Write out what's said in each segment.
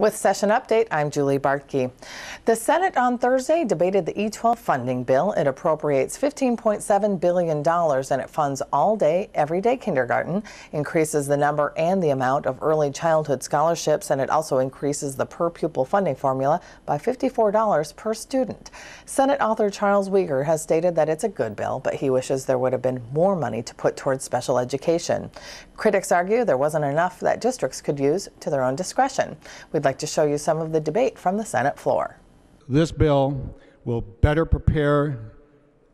With Session Update, I'm Julie Bartke. The Senate on Thursday debated the E-12 funding bill. It appropriates $15.7 billion and it funds all-day, everyday kindergarten, increases the number and the amount of early childhood scholarships, and it also increases the per-pupil funding formula by $54 per student. Senate author Charles Wiger has stated that it's a good bill, but he wishes there would have been more money to put towards special education. Critics argue there wasn't enough that districts could use to their own discretion. We'd like to show you some of the debate from the Senate floor. This bill will better prepare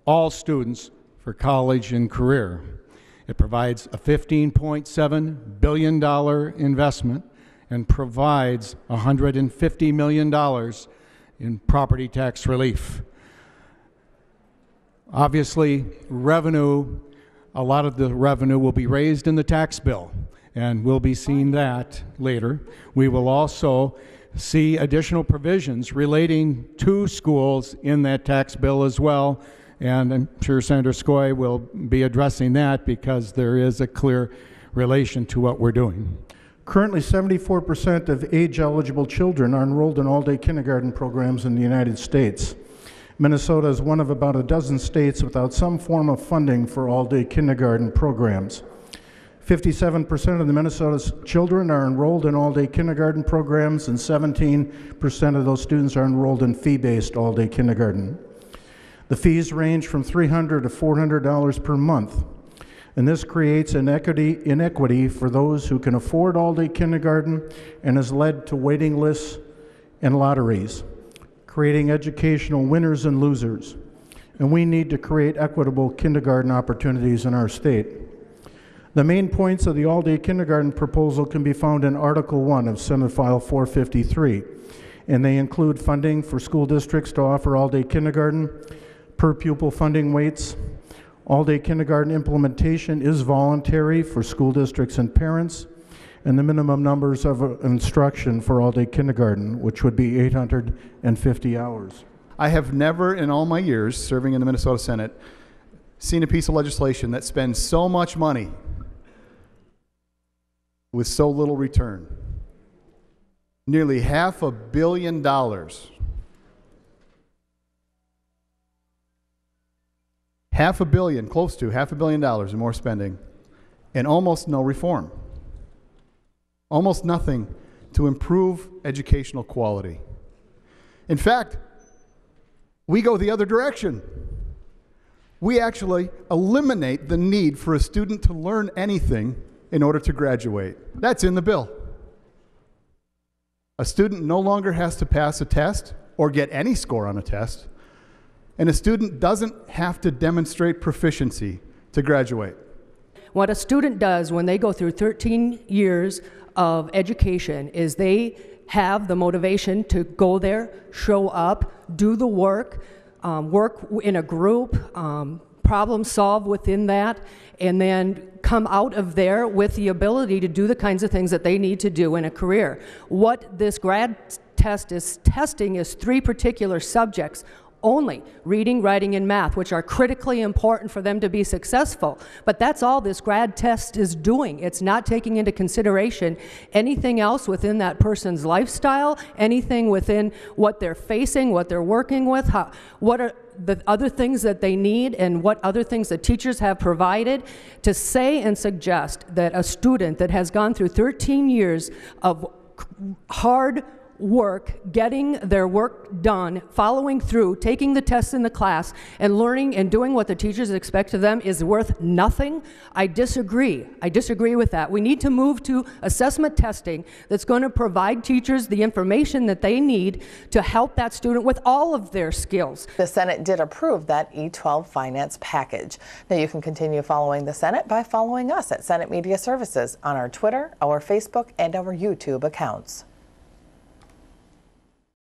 all students for college and career. It provides a $15.7 billion investment and provides $150 million in property tax relief. Obviously, a lot of the revenue will be raised in the tax bill, and we'll be seeing that later. We will also see additional provisions relating to schools in that tax bill as well, and I'm sure Senator Skoye will be addressing that because there is a clear relation to what we're doing. Currently, 74% of age-eligible children are enrolled in all-day kindergarten programs in the United States. Minnesota is one of about a dozen states without some form of funding for all-day kindergarten programs. 57% of the Minnesota's children are enrolled in all-day kindergarten programs, and 17% of those students are enrolled in fee-based all-day kindergarten. The fees range from $300 to $400 per month, and this creates inequity for those who can afford all-day kindergarten and has led to waiting lists and lotteries, creating educational winners and losers. And we need to create equitable kindergarten opportunities in our state. The main points of the all-day kindergarten proposal can be found in Article 1 of Senate File 453, and they include funding for school districts to offer all-day kindergarten, per-pupil funding weights. All-day kindergarten implementation is voluntary for school districts and parents, and the minimum numbers of instruction for all-day kindergarten, which would be 850 hours. I have never in all my years serving in the Minnesota Senate seen a piece of legislation that spends so much money with so little return. Nearly $500 million. $500 million, close to $500 million in more spending, and almost no reform. Almost nothing to improve educational quality. In fact, we go the other direction. We actually eliminate the need for a student to learn anything in order to graduate. That's in the bill. A student no longer has to pass a test or get any score on a test, and a student doesn't have to demonstrate proficiency to graduate. What a student does when they go through 13 years of education is they have the motivation to go there, show up, do the work, work in a group, problem solve within that, and then come out of there with the ability to do the kinds of things that they need to do in a career. What this grad test is testing is 3 particular subjects only: reading, writing, and math, which are critically important for them to be successful. But that's all this grad test is doing. It's not taking into consideration anything else within that person's lifestyle, anything within what they're facing, what they're working with, what are the other things that they need, and what other things the teachers have provided. To say and suggest that a student that has gone through 13 years of hard work, getting their work done, following through, taking the tests in the class, and learning and doing what the teachers expect of them is worth nothing, I disagree. I disagree with that. We need to move to assessment testing that's going to provide teachers the information that they need to help that student with all of their skills. The Senate did approve that E-12 finance package. Now you can continue following the Senate by following us at Senate Media Services on our Twitter, our Facebook, and our YouTube accounts.